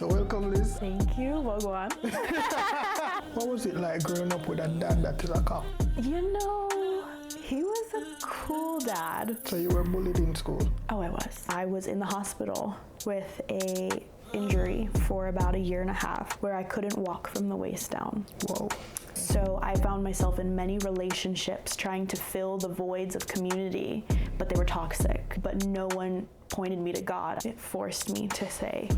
So welcome, Liz. Thank you. Well, go on. What was it like growing up with a dad that is a cop? You know, he was a cool dad. So you were bullied in school? Oh, I was. I was in the hospital with a injury for about 1.5 years where I couldn't walk from the waist down. Whoa. So I found myself in many relationships trying to fill the voids of community, but they were toxic. But no one pointed me to God. It forced me to say,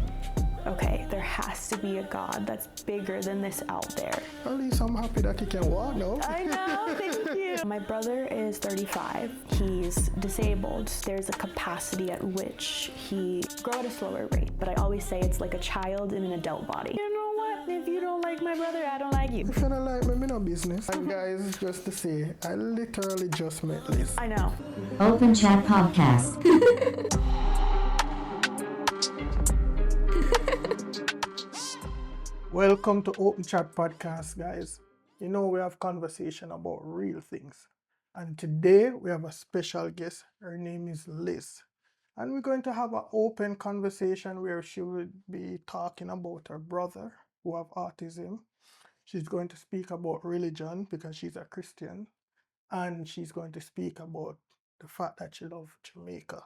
okay, there has to be a God that's bigger than this out there. At least I'm happy that you can walk now. I know, thank you. My brother is 35. He's disabled. There's a capacity at which he grows at a slower rate, but I always say it's like a child in an adult body. You know what? If you don't like my brother, I don't like you. If you don't like me, no business. And guys, just to say, I literally just met Liz. I know. Open Chat Podcast. Welcome to Open Chat Podcast, guys. You know, we have conversation about real things. And today we have a special guest. Her name is Liz. And we're going to have an open conversation where she will be talking about her brother who have autism. She's going to speak about religion because she's a Christian. And she's going to speak about the fact that she loves Jamaica.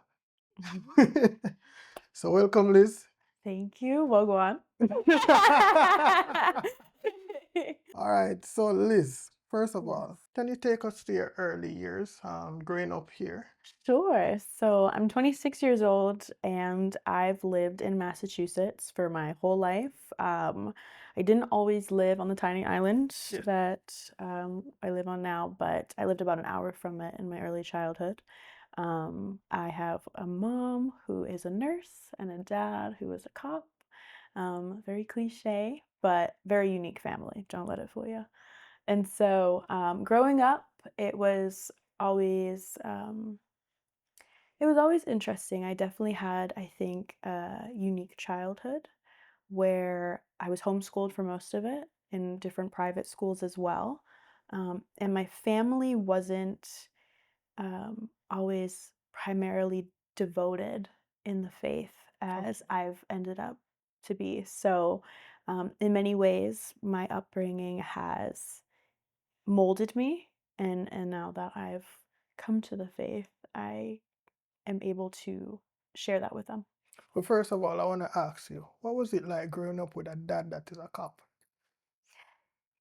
So welcome, Liz. Thank you. Well, go on. All right, so Liz, first of all, can you take us to your early years growing up here? Sure. So I'm 26 years old and I've lived in Massachusetts for my whole life. I didn't always live on the tiny island Yeah. that I live on now, but I lived about an hour from it in my early childhood. I have a mom who is a nurse and a dad who is a cop. Very cliche, but very unique family. Don't let it fool you. And so growing up, it was always interesting. I definitely had, I think, a unique childhood where I was homeschooled for most of it in different private schools as well. And my family wasn't always primarily devoted in the faith as I've ended up to be. So, in many ways, my upbringing has molded me, and now that I've come to the faith, I am able to share that with them. Well, first of all, I want to ask you, what was it like growing up with a dad that is a cop?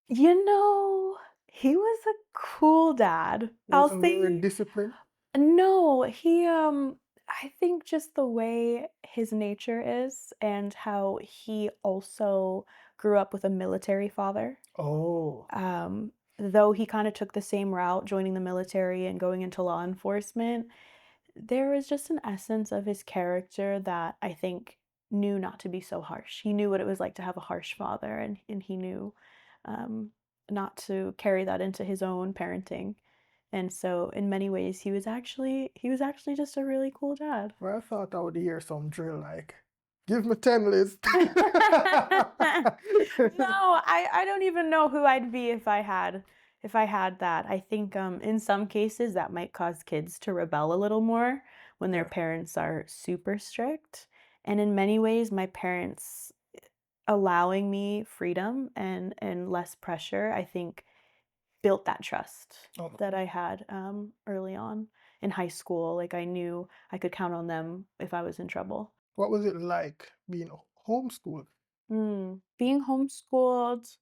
You know, he was a cool dad. I'll Wasn't very say disciplined? no, he I think just the way his nature is and how he also grew up with a military father. Oh, Though he kind of took the same route, joining the military and going into law enforcement, there was just an essence of his character that I think knew not to be so harsh. He knew what it was like to have a harsh father, and he knew um, not to carry that into his own parenting. And so in many ways he was actually just a really cool dad. well, I thought I would hear some drill like, give me 10, Liz. No, I don't even know who I'd be if I had that. I think in some cases that might cause kids to rebel a little more when their Yeah. parents are super strict. And in many ways my parents allowing me freedom and less pressure, I think built that trust Oh. that I had early on in high school. Like I knew I could count on them if I was in trouble. What was it like being homeschooled? Being homeschooled,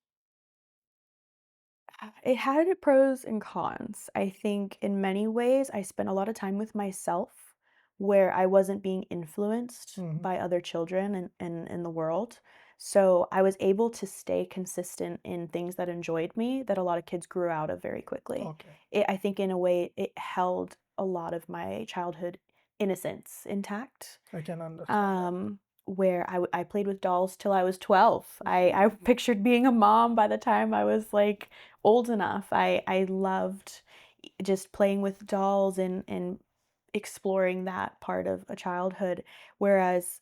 it had pros and cons. I think in many ways I spent a lot of time with myself where I wasn't being influenced Mhm. by other children and in the world. So I was able to stay consistent in things that enjoyed me that a lot of kids grew out of very quickly. Okay. I think in a way it held a lot of my childhood innocence intact. I can understand that. Where I played with dolls till I was 12. I pictured being a mom by the time I was like old enough. I loved just playing with dolls and exploring that part of a childhood. Whereas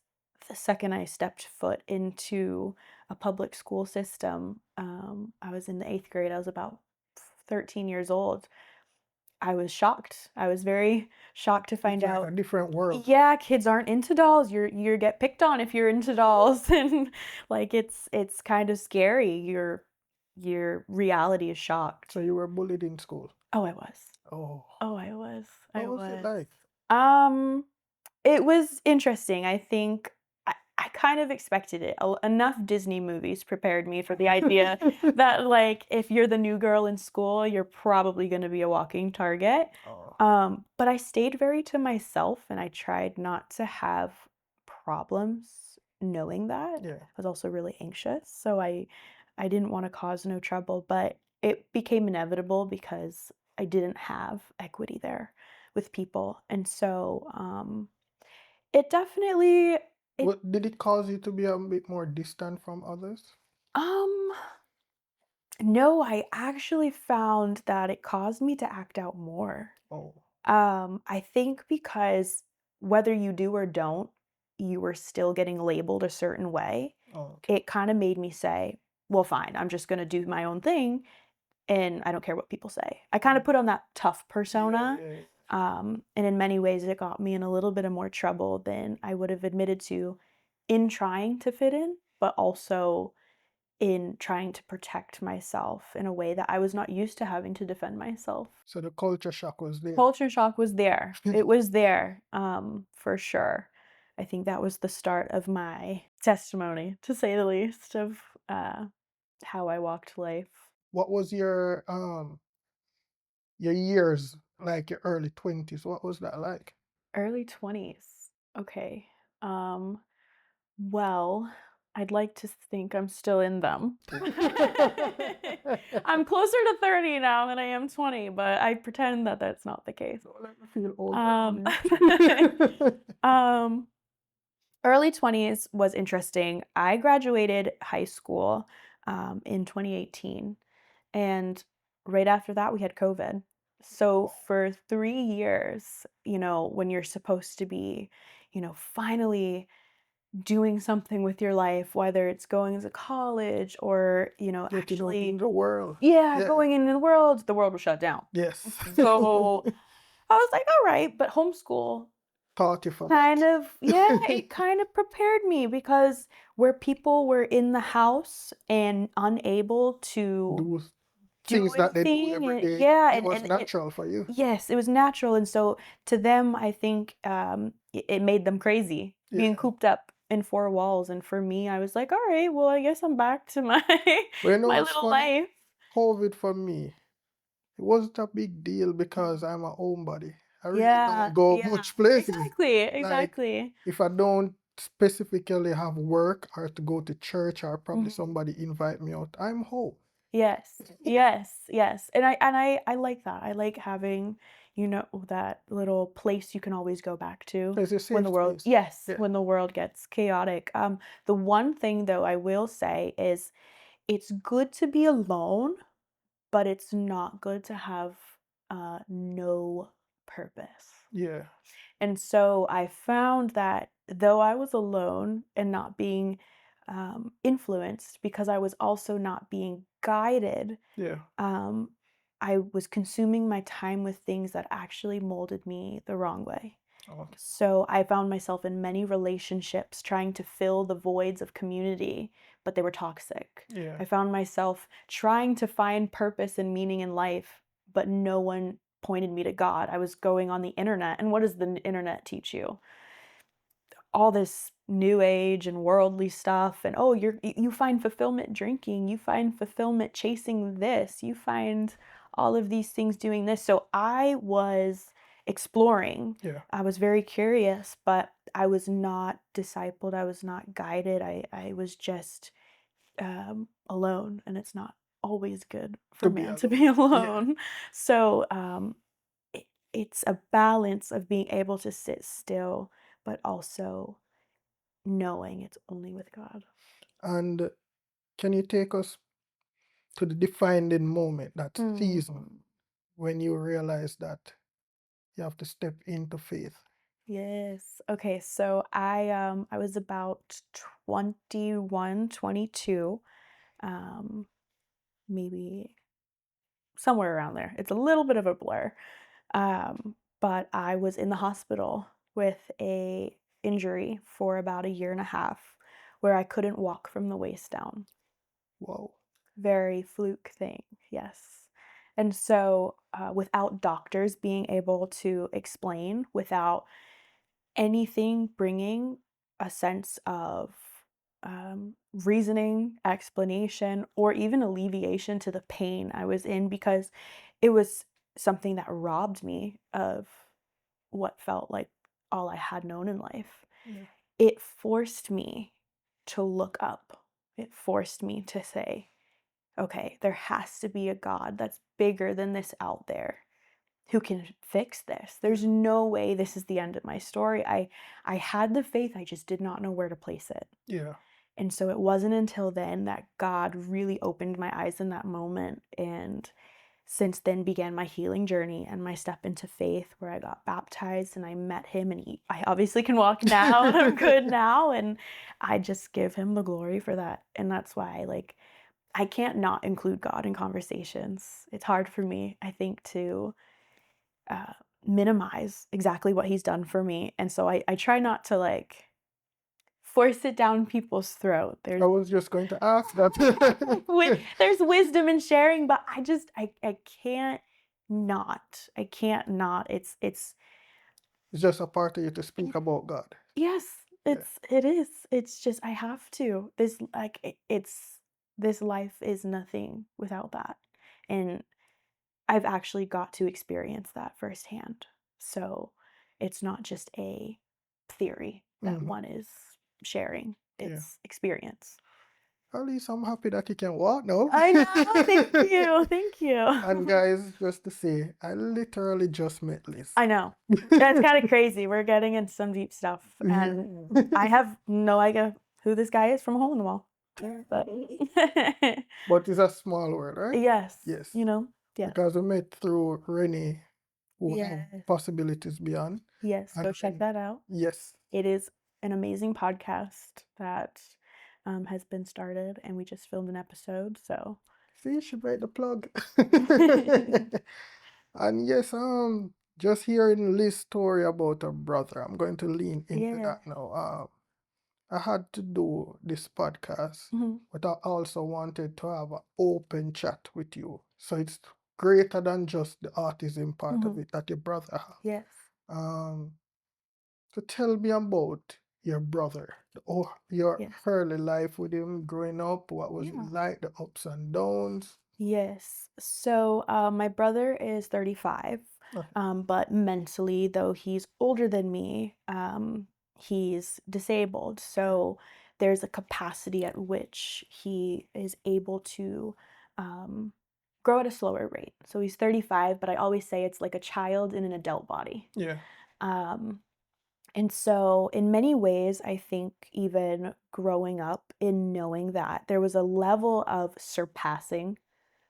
the second I stepped foot into a public school system, I was in the 8th grade. I was about 13 years old. I was shocked. I was very shocked to find It's like out, a different world. yeah, kids aren't into dolls. You get picked on if you're into dolls, and like it's kind of scary. Your reality is shocked. So you were bullied in school. Oh, I was. Oh, Oh, I was. I what was it was. like? Um, it was interesting. I think I kind of expected it. Enough Disney movies prepared me for the idea that, like, if you're the new girl in school, you're probably going to be a walking target. Oh, But I stayed very to myself and I tried not to have problems knowing that. I yeah. was also really anxious, so I didn't want to cause no trouble, but it became inevitable because I didn't have equity there with people. And so it definitely it What did it cause you to be a bit more distant from others? um no, I actually found that it caused me to act out more. Oh, I think because whether you do or don't, you were still getting labeled a certain way. oh, okay. It kind of made me say, well, fine, I'm just going to do my own thing and I don't care what people say. I kind of put on that tough Yeah, persona. yeah. And in many ways, it got me in a little bit of more trouble than I would have admitted to in trying to fit in, but also in trying to protect myself in a way that I was not used to having to defend myself. So the culture shock was there. Culture shock was there. It was there, for sure. I think that was the start of my testimony, to say the least, of how I walked life. What was your years, like your early 20s? What was that like? Early 20s. Okay. Um, well, I'd like to think I'm still in them. I'm closer to 30 now than I am 20, but I pretend that that's not the case. Don't let me feel old Um, around you. um, Early 20s was interesting. I graduated high school in 2018, and right after that, we had COVID. So for 3 years, when you're supposed to be, finally doing something with your life, whether it's going to college or, Getting out in actually, the world. yeah, Yeah. going in the world was shut down. Yes. So I was like, all right, but homeschool Taught you for kind that. of, yeah, it kind of prepared me because where people were in the house and unable to Do do things that they do anything, every and day. yeah, It and was and natural for you. yes, it was natural, and so to them, I think, it made them crazy being Yeah. cooped up in 4 walls, and for me, I was like, "Alright, well, I guess I'm back to my But you know my what's little funny? life." COVID for me, it wasn't a big deal because I'm a homebody. I really don't Yeah, go yeah. much places. Exactly, Like, exactly. if I don't specifically have work or to go to church or probably Mhm. somebody invite me out, I'm home. Yes, yes, yes, and I like that. I like having, that little place you can always go back to It's a when safe the world, space. yes, Yeah. when the world gets chaotic. The one thing though I will say is it's good to be alone, but it's not good to have no purpose. Yeah. And so I found that though I was alone and not being influenced because I was also not being guided, Yeah. um, I was consuming my time with things that actually molded me the wrong way. Okay. So I found myself in many relationships trying to fill the voids of community, but they were toxic. Yeah. I found myself trying to find purpose and meaning in life, but no one pointed me to God. I was going on the internet, and what does the internet teach you? All this new age and worldly stuff, and oh, you find fulfillment drinking, you find fulfillment chasing this, you find all of these things doing this. So I was exploring. Yeah. I was very curious, but I was not discipled, I was not guided. I was just alone, and it's not always good for To be man to alone. be Yeah. alone. So it's a balance of being able to sit still, but also knowing it's only with God. And can you take us to the defining moment, that Mm. season when you realize that you have to step into faith? Yes. Okay, so I was about 21, 22, um maybe somewhere around there. It's a little bit of a blur. But I was in the hospital with a injury for about a year and a half where I couldn't walk from the waist down. Wow. Very fluke thing, yes. And so, without doctors being able to explain, without anything bringing a sense of reasoning, explanation, or even alleviation to the pain I was in, because it was something that robbed me of what felt like all I had known in life. Yeah. It forced me to look up. It forced me to say, okay, there has to be a God that's bigger than this out there who can fix this. There's no way this is the end of my story. I had the faith, I just did not know where to place it. Yeah. And so it wasn't until then that God really opened my eyes in that moment, and since then began my healing journey and my step into faith, where I got baptized and I met him, and I obviously can walk now and I'm good now, and I just give him the glory for that. And that's why I can't not include God in conversations. It's hard for me, I think, to uh, minimize exactly what he's done for me. And so I try not to force it down people's throat. I was just going to ask that. There's wisdom in sharing, but I can't not. I can't not. It's It's just a part of you to speak about God. yes, Yeah. it is. It's just I have to. This life is nothing without that. And I've actually got to experience that firsthand. So it's not just a theory that one is sharing, Yeah. it's experience. At least I'm happy that you can walk now. I know, thank you, thank you. And guys, just to say, I literally just met Liz. I know. That's kind of crazy. We're getting into some deep stuff. And I have no idea who this guy is from a hole in the wall. But But it's a small world, right? yes. Yes. Yes. Because we met through Renee, who Yes. have Possibilities Beyond. Yes, And go check that out. Yes. It is an amazing podcast that has been started, and we just filmed an episode. So See, she made the plug. And yes, just hearing Liz's story about her brother, I'm going to lean into yeah. that now. I had to do this podcast, but I also wanted to have an open chat with you. So it's greater than just the autism part of it that your brother has. Yes. So tell me about your brother, your Yes. early life with him growing up. What was it Yeah. like, the ups and downs? Yes. So my brother is 35, but mentally, though he's older than me, he's disabled. So there's a capacity at which he is able to grow at a slower rate. So he's 35, but I always say it's like a child in an adult body. Yeah. And so, in many ways, I think even growing up in knowing that there was a level of surpassing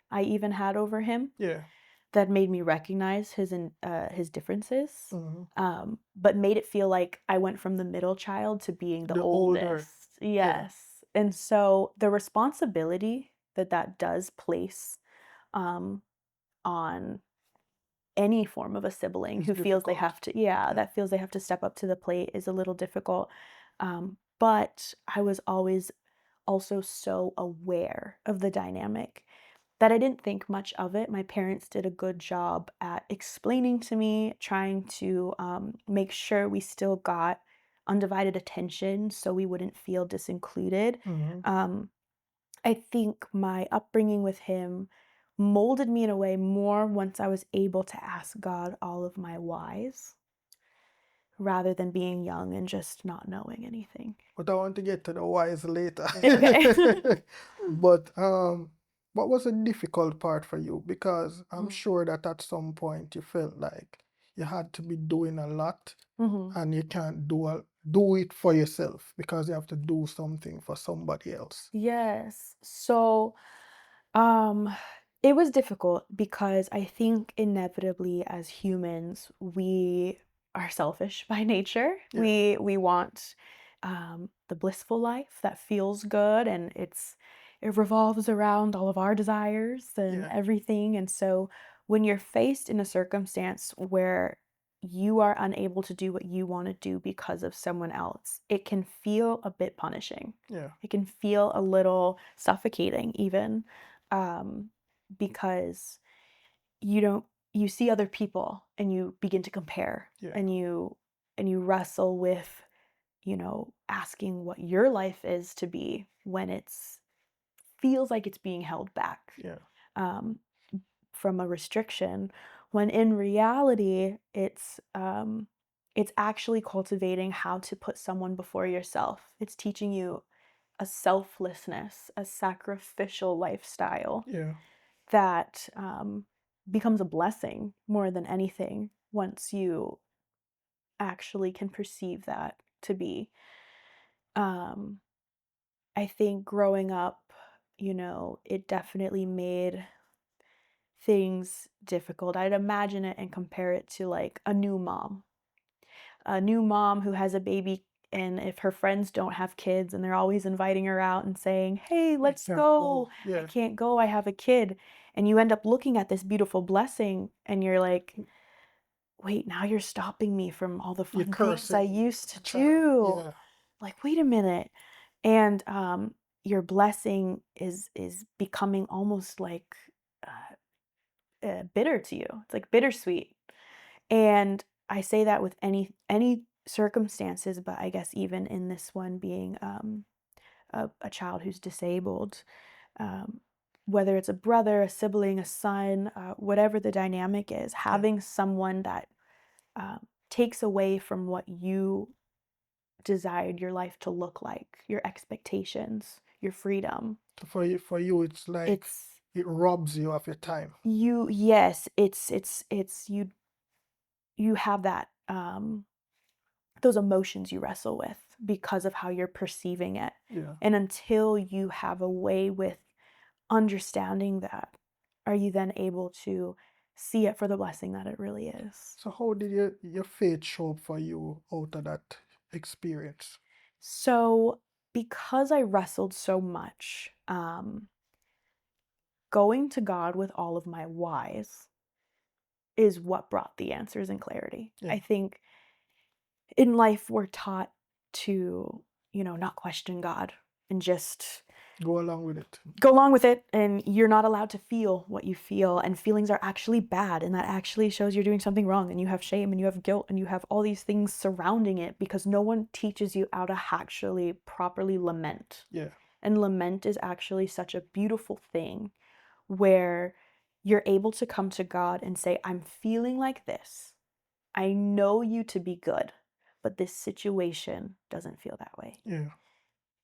I even had over him Yeah. that made me recognize his differences, but made it feel like I went from the middle child to being the The older. oldest. Yes. And so the responsibility that does place on any form of a sibling It's who feels they difficult. have to, that feels they have to step up to the plate is a little difficult. But I was always also so aware of the dynamic that I didn't think much of it. My parents did a good job at explaining to me, trying to make sure we still got undivided attention so we wouldn't feel disincluded. I think my upbringing with him molded me in a way more once I was able to ask God all of my whys rather than being young and just not knowing anything. But I want to get to the whys later. Okay. But what was a difficult part for you? Because I'm sure that at some point you felt like you had to be doing a lot and you can't do it for yourself because you have to do something for somebody else. Yes. So, um, it was difficult because I think inevitably as humans, we are selfish by nature. Yeah. We want the blissful life that feels good, and it revolves around all of our desires and Yeah. everything. And so when you're faced in a circumstance where you are unable to do what you want to do because of someone else, it can feel a bit punishing. Yeah. It can feel a little suffocating even, because you see other people and you begin to compare, Yeah. and you wrestle with, asking what your life is to be when it's feels like it's being held back. Yeah. Um, from a restriction, when in reality it's actually cultivating how to put someone before yourself. It's teaching you a selflessness, a sacrificial lifestyle Yeah. that becomes a blessing more than anything once you actually can perceive that to be. um I think growing up, it definitely made things difficult. I'd imagine it and compare it to like a new mom. A new mom who has a baby, and if her friends don't have kids and they're always inviting her out and saying, "Hey, I let's can't go." go. I Yeah. can't go, I have a kid. And you end up looking at this beautiful blessing and you're like, "Wait, now you're stopping me from all the You're fun things I cursing used the to child. do." Yeah. Like, wait a minute. And your blessing is becoming almost like bitter to you. It's like bittersweet. And I say that with any circumstances, but I guess even in this one being a child who's disabled, um, whether it's a brother, a sibling, a son, whatever the dynamic is, Yeah. having someone that takes away from what you desired your life to look like, your expectations, your freedom. So for you, it's like It's it robs you of your time. yes, it's you have that those emotions you wrestle with because of how you're perceiving it. Yeah. And until you have a way with understanding that, are you then able to see it for the blessing that it really is. So how did your faith show up for you out of that experience? So, because I wrestled so much, going to God with all of my whys is what brought the answers and clarity. Yeah. I think in life we're taught to, not question God and just Go along with it. go along with it, and you're not allowed to feel what you feel, and feelings are actually bad, and that actually shows you're doing something wrong, and you have shame and you have guilt and you have all these things surrounding it because no one teaches you how to actually properly lament. Yeah. And lament is actually such a beautiful thing where you're able to come to God and say, I'm feeling like this. I know you to be good, but this situation doesn't feel that way. Yeah.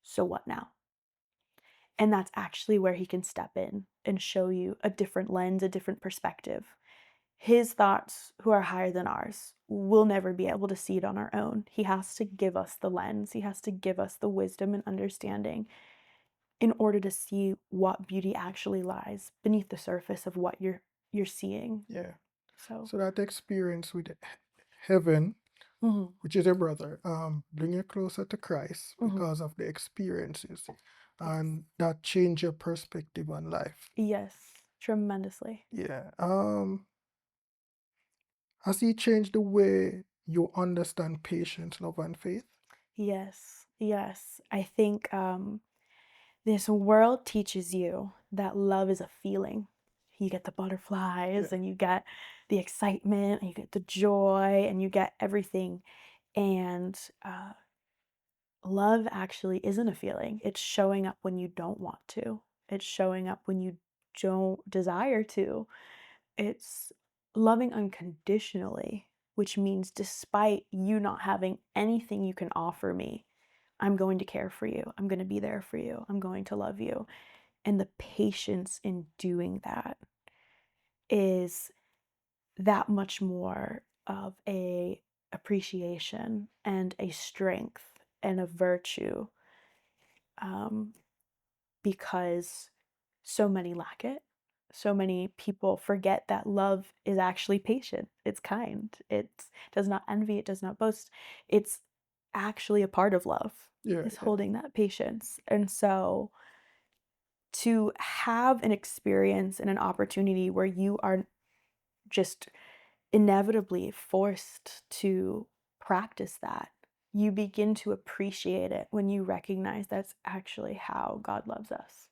So what now? And that's actually where he can step in and show you a different lens, a different perspective. His thoughts, who are higher than ours, will never be able to see it on our own. He has to give us the lens, he has to give us the wisdom and understanding in order to see what beauty actually lies beneath the surface of what you're seeing. Yeah. So, So that experience with heaven, mhm, which is your brother, bring you closer to Christ mhm, because of the experiences, yes, and that change your perspective on life. yes, tremendously. Yeah. Has he changed the way you understand patience, love, and faith? Yes, yes. I think this world teaches you that love is a feeling. You get the butterflies Yeah. and you get the excitement and you get the joy and you get everything. And love actually isn't a feeling. It's showing up when you don't want to. It's showing up when you don't desire to. It's loving unconditionally, which means despite you not having anything you can offer me, I'm going to care for you. I'm going to be there for you. I'm going to love you. And the patience in doing that is that much more of a appreciation and a strength and a virtue, um, because so many lack it. So many people forget that love is actually patient. It's kind. It does not envy. It does not boast. It's actually a part of love, Yeah. is Yeah. holding that patience. And so to have an experience and an opportunity where you are just inevitably forced to practice that, you begin to appreciate it when you recognize that's actually how God loves us.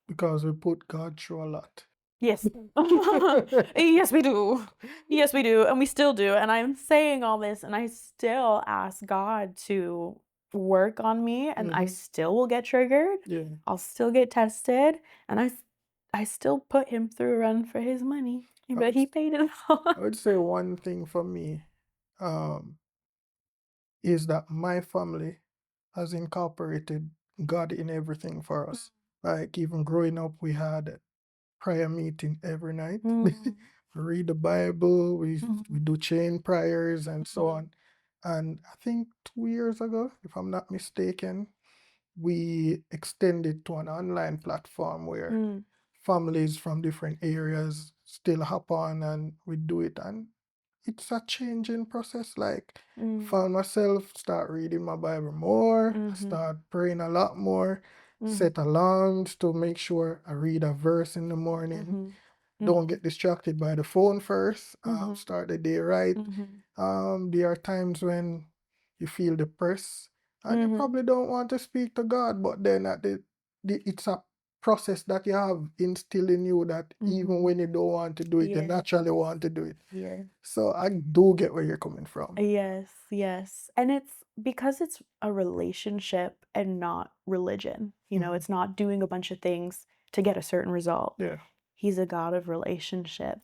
Because we put God through a lot. Yes. Yes, we do. Yes, we do. And we still do. And I'm saying all this, and I still ask God to work on me, and I still will get triggered. Yeah. I'll still get tested, and I still put him through a run for his money. But he paid it all. I would say one thing for me is that my family has incorporated God in everything for us. Like even growing up, we had prayer meeting every night. We read the Bible, we do chain prayers and so on. And I think 2 years ago, if I'm not mistaken, we extended to an online platform where families from different areas still hop on and we do it. And it's a changing process. Like, found myself start reading my Bible more, start praying a lot more, set alarms to make sure I read a verse in the morning. Don't get distracted by the phone first. Start the day right. There are times when you feel depressed and you probably don't want to speak to God, but then it's a process that you have instilled in you that even when you don't want to do it, you naturally want to do it. Yeah. So I do get where you're coming from. Yes, yes. And it's because it's a relationship and not religion. You know, it's not doing a bunch of things to get a certain result. Yeah. He's a God of relationship.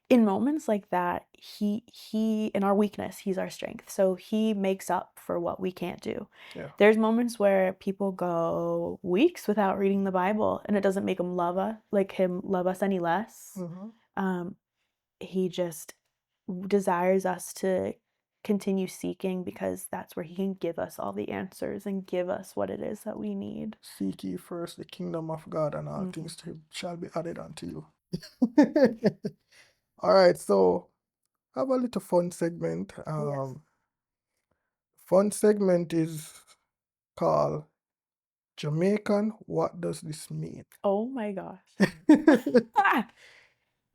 In moments like that, he in our weakness, he's our strength. So he makes up for what we can't do. Yeah. There's moments where people go weeks without reading the Bible, and it doesn't make him love us any less. He just desires us to continue seeking, because that's where he can give us all the answers and give us what it is that we need. Seek ye first the kingdom of God, and all things shall be added unto you. All right, so I have a little fun segment. Fun segment is called Jamaican. What does this mean? Oh my gosh.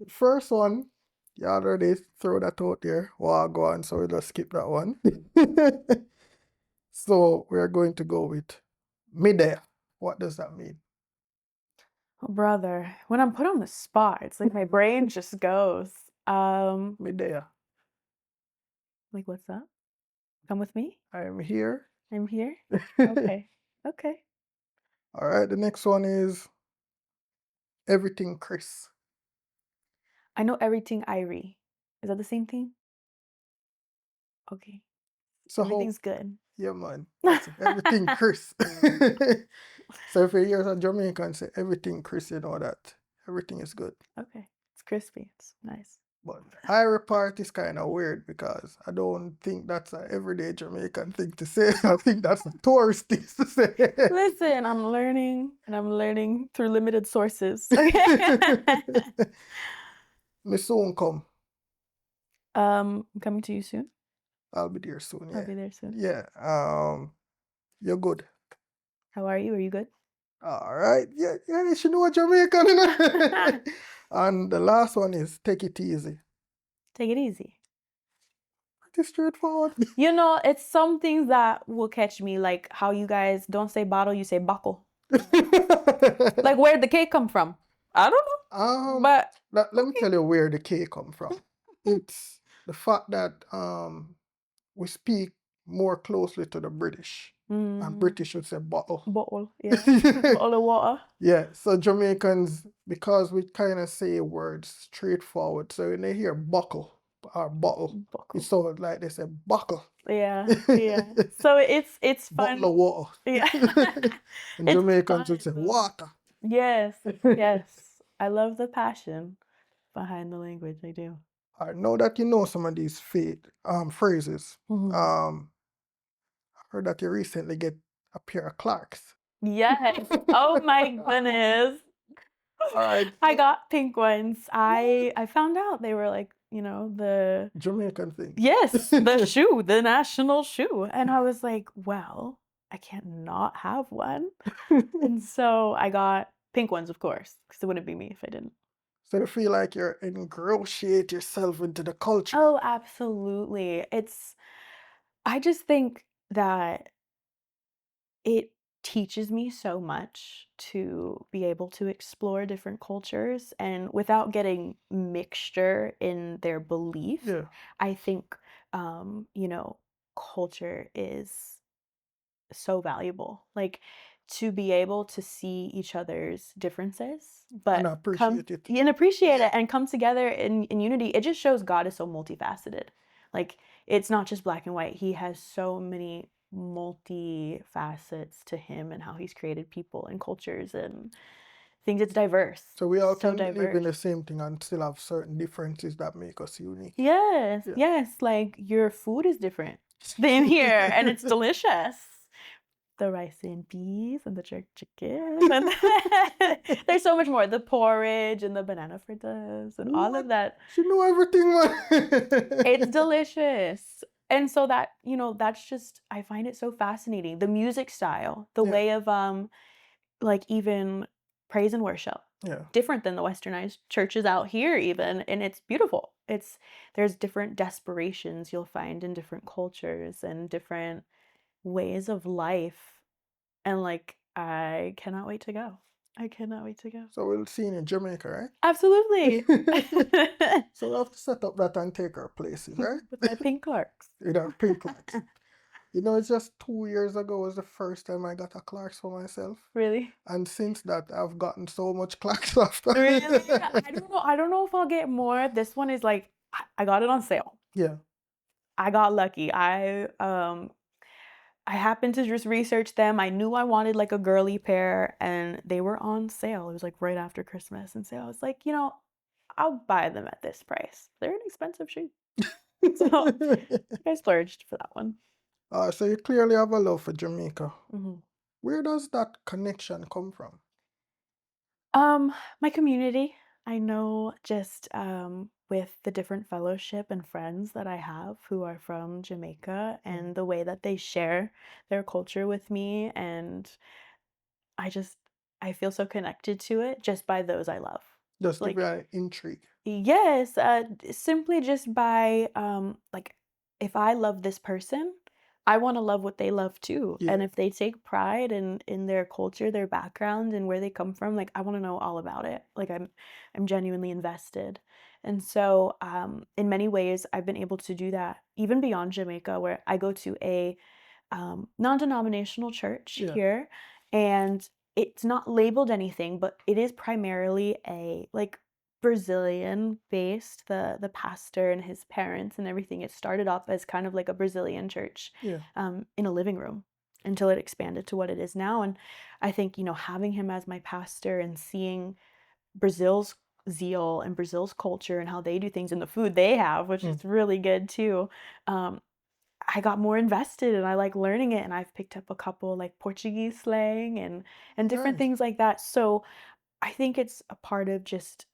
First one, you already throw that out there. Well, go on, so we'll just skip that one. So we're going to go with midair. What does that mean? Oh, brother, when I'm put on the spot, it's like my brain just goes. Midair. Like, what's that? Come with me? I'm here. I'm here? Okay. Okay. All right, the next one is everything Chris. I know everything Irie. Is that the same thing? Okay. So Everything's good. yeah, man. That's everything Chris. So if you hear a Jamaican say everything Chris, you know that everything is good. Okay. It's crispy. It's nice. But Irish part is kind of weird because I don't think that's an everyday Jamaican thing to say. I think that's a tourist thing to say. Listen, I'm learning, and I'm learning through limited sources. Okay. Me soon come. I'm coming to you soon. I'll be there soon. Yeah. I'll be there soon. Yeah. You're good. How are you? Are you good? All right. Yeah. You should know a Jamaican. You know? And the last one is take it easy. Take it easy. Pretty straightforward. You know, it's some things that will catch me, like how you guys don't say bottle, you say buckle. Like, where'd the cake come from? I don't know. But let me tell you where the cake come from. It's the fact that we speak more closely to the British. And British would say bottle. Bottle, yeah. Bottle of water. Yeah, so Jamaicans, because we kind of say words straightforward, so when they hear buckle or bottle, it's sort of like they say buckle. Yeah, yeah. So it's fun. Bottle of water. Yeah. And Jamaicans would say water. Yes, yes. I love the passion behind the language. I do. I know that you know some of these phrases. I heard that you recently get a pair of Clarks. Yes. Oh my goodness. All right. I got pink ones. I found out they were like, the Jamaican thing. Yes, the shoe, the national shoe. And I was like, well, I can't not have one. And so I got pink ones, of course, because it wouldn't be me if I didn't. So you feel like you're ingratiate yourself into the culture. Oh, absolutely. I just think that it teaches me so much to be able to explore different cultures and without getting mixture in their belief. Yeah. I think, you know, culture is so valuable. Like to be able to see each other's differences, And but I come appreciate it. and appreciate it and come together in unity. It just shows God is so multifaceted. Like it's not just black and white. He has so many multi facets to him and how he's created people and cultures and things. It's diverse. So we all So can believe in diverse. the same thing and still have certain differences that make us unique. Yes, Yeah. yes. Like your food is different than here and it's delicious. The rice and peas and the jerk chicken and there's so much more. The porridge and the banana fritters and all What? of that. She know everything, It's man. delicious. And so that, that's just I find it so fascinating. The music style, the Yeah. way of like even praise and worship. Yeah. Different than the westernized churches out here even, and it's beautiful. There's different desperations you'll find in different cultures and different ways of life. And, like, I cannot wait to go. I cannot wait to go. So we'll see you in Jamaica, right? Absolutely. So we'll have to set up that and take our places, right? With my pink Clarks. With our pink Clarks. You know, it's just 2 years ago was the first time I got a Clarks for myself. Really? And since that, I've gotten so much Clarks after. Really? I don't know if I'll get more. This one is like I got it on sale. Yeah. I got lucky. I happened to just research them. I knew I wanted like a girly pair and they were on sale. It was like right after Christmas. And so I was like, I'll buy them at this price. They're an expensive shoe. So I splurged for that one. So you clearly have a love for Jamaica. hmm Where does that connection come from? My community. I know just with the different fellowship and friends that I have who are from Jamaica and the way that they share their culture with me, and I just I feel so connected to it just by those I love. Just give Like you an intrigue. yes, simply just by like if I love this person, I want to love what they love too. And Yeah. if they take pride in their culture, their background and where they come from, like I want to know all about it. Like I'm genuinely invested. And so in many ways I've been able to do that even beyond Jamaica where I go to a non-denominational church Yeah. here, and it's not labeled anything, but it is primarily a like Brazilian based. The pastor and his parents and everything. It started off as kind of like a Brazilian church, Yeah. in a living room until it expanded to what it is now. And I think having him as my pastor and seeing Brazil's zeal and Brazil's culture and how they do things and the food they have, which Mm. is really good too. Um, I got more invested and I like learning it and I've picked up a couple like Portuguese slang and different Nice. things like that. So I think it's a part of just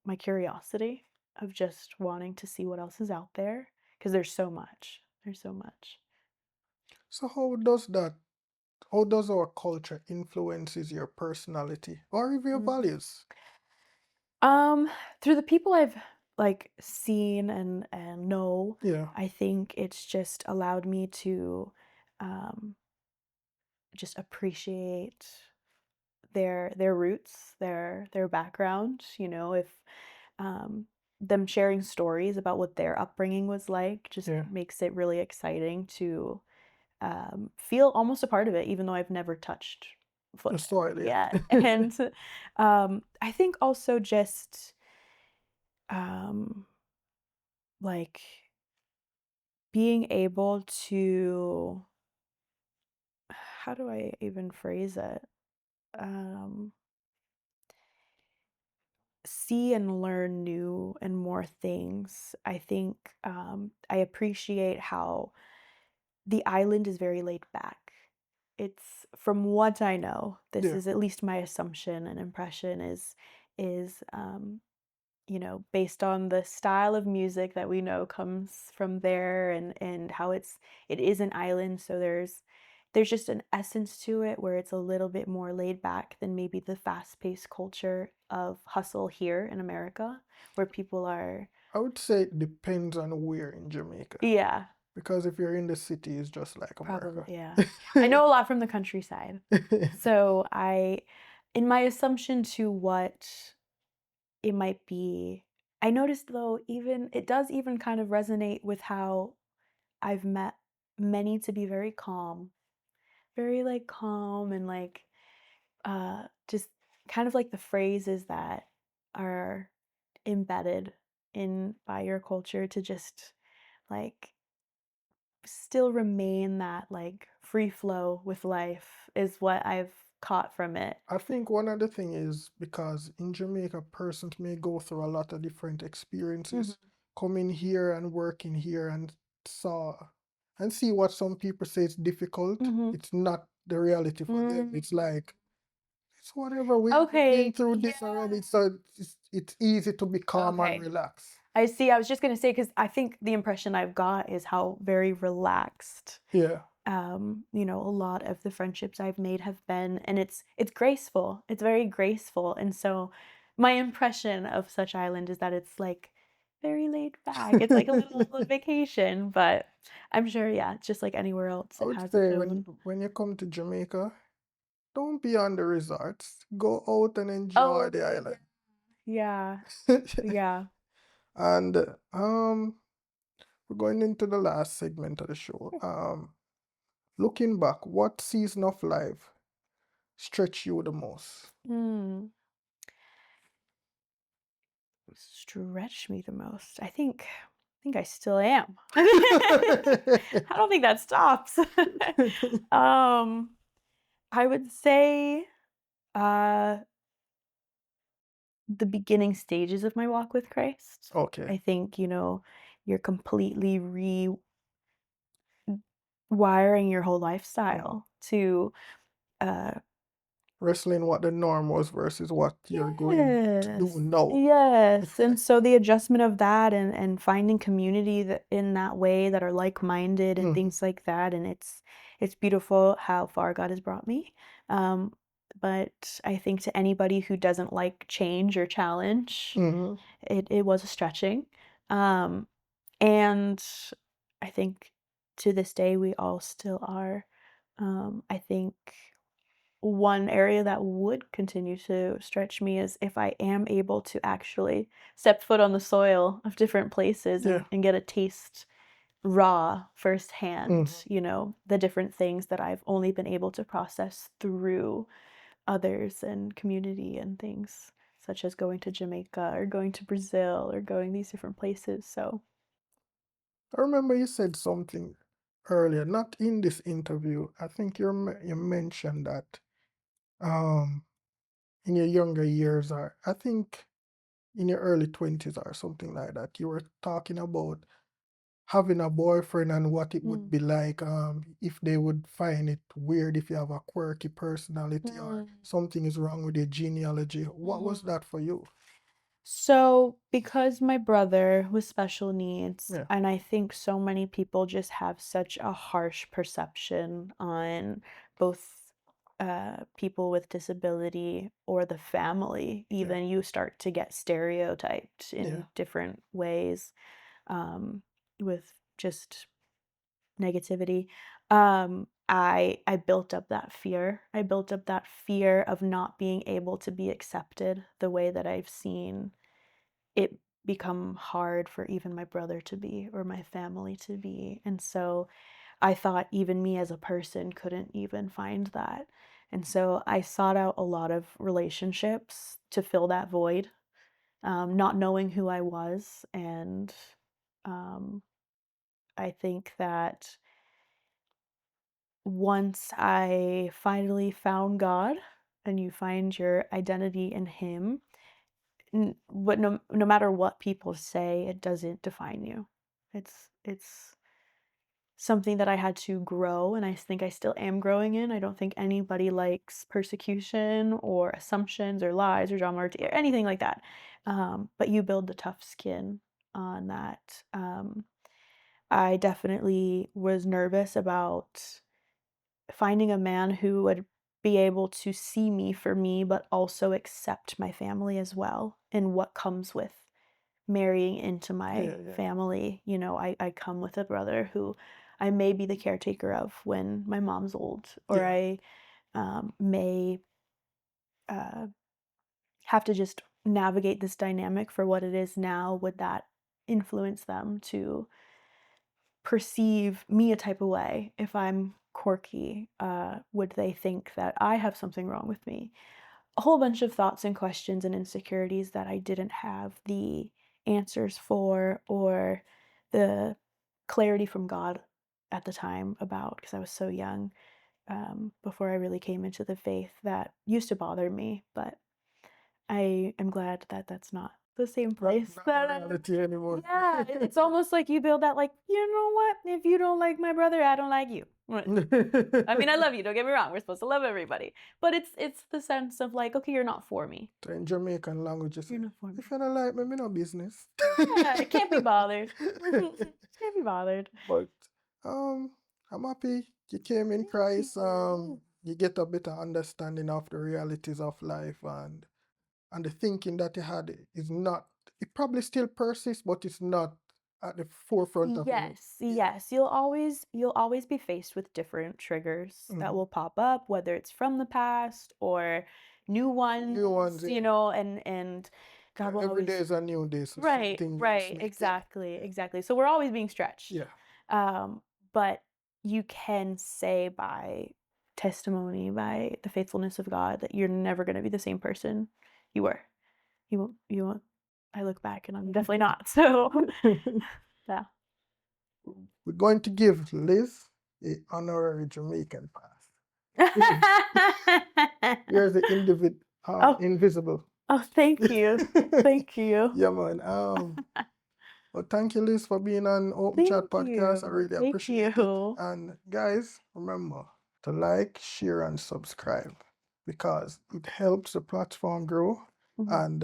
my curiosity of just wanting to see what else is out there because there's so much. There's so much. So how does our culture influences your personality or even your Mm. values? Um, Through the people I've like seen and know, Yeah. I think it's just allowed me to um just appreciate their roots, their background, if um, them sharing stories about what their upbringing was like just Yeah. makes it really exciting to feel almost a part of it, even though I've never touched foot The soil, yeah. yet. And I think also just um, like being able to, how do I even phrase it? Um, See and learn new and more things. I think I appreciate how the island is very laid back. It's from what I know, this Yeah. is at least my assumption and impression is based on the style of music that we know comes from there and how it is an island, so there's there's just an essence to it where it's a little bit more laid back than maybe the fast-paced culture of hustle here in America, where people are I would say it depends on where in Jamaica. yeah, Because if you're in the city, it's just like America. probably, yeah. I know a lot from the countryside. So in my assumption to what it might be, I noticed though, even it does even kind of resonate with how I've met many to be very calm, very like calm and like just kind of like the phrases that are embedded in by your culture to just like still remain that like free flow with life is what I've caught from it. I think one other thing is because in Jamaica, persons may go through a lot of different experiences, coming here and working here and saw and see what some people say is difficult. Mhm. It's not the reality for them. Mm. It's like it's whatever we've Okay, been through this already, so it's easy to be calm and okay. relax. I see. I was just gonna say because I think the impression I've got is how very relaxed Yeah. a lot of the friendships I've made have been, and it's graceful. It's very graceful. And so my impression of such island is that it's like very laid back. It's like a little vacation, but I'm sure, yeah, just like anywhere else, I it would has its say own. when you come to Jamaica, don't be on the resorts. Go out and enjoy Oh, the island. yeah, yeah. And we're going into the last segment of the show. Looking back, what season of life stretched you the most? Hmm. Stretch me the most. I think I still am. I don't think that stops. um, I would say uh the beginning stages of my walk with Christ. Okay. I think, you're completely rewiring your whole lifestyle to uh Wrestling what the norm was versus what you're going to do yes. now. Yes. And so the adjustment of that and finding community that in that way that are like-minded and Mhm, things like that. And it's beautiful how far God has brought me. Um, but I think to anybody who doesn't like change or challenge, mhm. it was a stretching. Um, and I think to this day we all still are. I think one area that would continue to stretch me is if I am able to actually step foot on the soil of different places Yeah. and get a taste raw firsthand, Mhm. the different things that I've only been able to process through others and community and things, such as going to Jamaica or going to Brazil or going these different places. So, I remember you said something earlier, not in this interview. I think you mentioned that um in your younger years, or I think in your early 20s or something like that, you were talking about having a boyfriend and what it would mm, be like if they would find it weird if you have a quirky personality or mm, something is wrong with your genealogy. What was mhm. that for you? So, because my brother was special needs, Yeah, and I think so many people just have such a harsh perception on both people with disability or the family, yeah, even you start to get stereotyped yeah. in different ways with just negativity. I built up that fear. I built up that fear of not being able to be accepted the way that I've seen it become hard for even my brother to be or my family to be. And so I thought even me as a person couldn't even find that. And so I sought out a lot of relationships to fill that void, not knowing who I was. And um, I think that once I finally found God and you find your identity in Him, but no matter what people say, it doesn't define you. It's something that I had to grow, and I think I still am growing in. I don't think anybody likes persecution or assumptions or lies or drama or anything like that. But you build the tough skin on that. I definitely was nervous about finding a man who would be able to see me for me, but also accept my family as well and what comes with marrying into my Yeah. family. You know, I come with a brother who I may be the caretaker of when my mom's old, or Yeah. I may have to just navigate this dynamic for what it is now. Would that influence them to perceive me a type of way if I'm quirky? Would they think that I have something wrong with me? A whole bunch of thoughts and questions and insecurities that I didn't have the answers for or the clarity from God at the time about, because I was so young, before I really came into the faith, that used to bother me. But I am glad that that's not the same place Not that reality anymore. yeah, it's almost like you build that, like, you know what? If you don't like my brother, I don't like you. I mean, I love you, don't get me wrong. We're supposed to love everybody. But it's the sense of like, okay, you're not for me. So in Jamaican language, you say, You're not for me. if you don't like me, no business. Yeah, I can't be bothered. Can't be bothered. But I'm happy you came in Christ. You get a better understanding of the realities of life, and the thinking that you had is not, it probably still persists, but it's not at the forefront of your Yes. You'll always be faced with different triggers that will pop up, whether it's from the past or new ones, yeah. you know, and God will Every always day is a new day, so right, something right, new. exactly. So we're always being stretched. Yeah. But you can say by testimony, by the faithfulness of God, that you're never going to be the same person you were. You won't. I look back and I'm definitely not. So, yeah. We're going to give Liz an honorary Jamaican pass. Here's the invisible. Oh, thank you. Thank you. Yeah, man. Well, thank you, Liz, for being on Open Chat Thank Podcast. I you. really Thank appreciate you. it. And guys, remember to like, share, and subscribe, because it helps the platform grow. And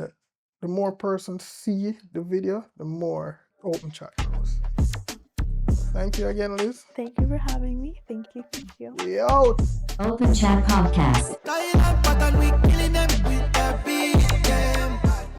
the more persons see the video, the more Open Chat grows. Thank you again, Liz. Thank you for having me. Thank you. We out. Open Chat Podcast.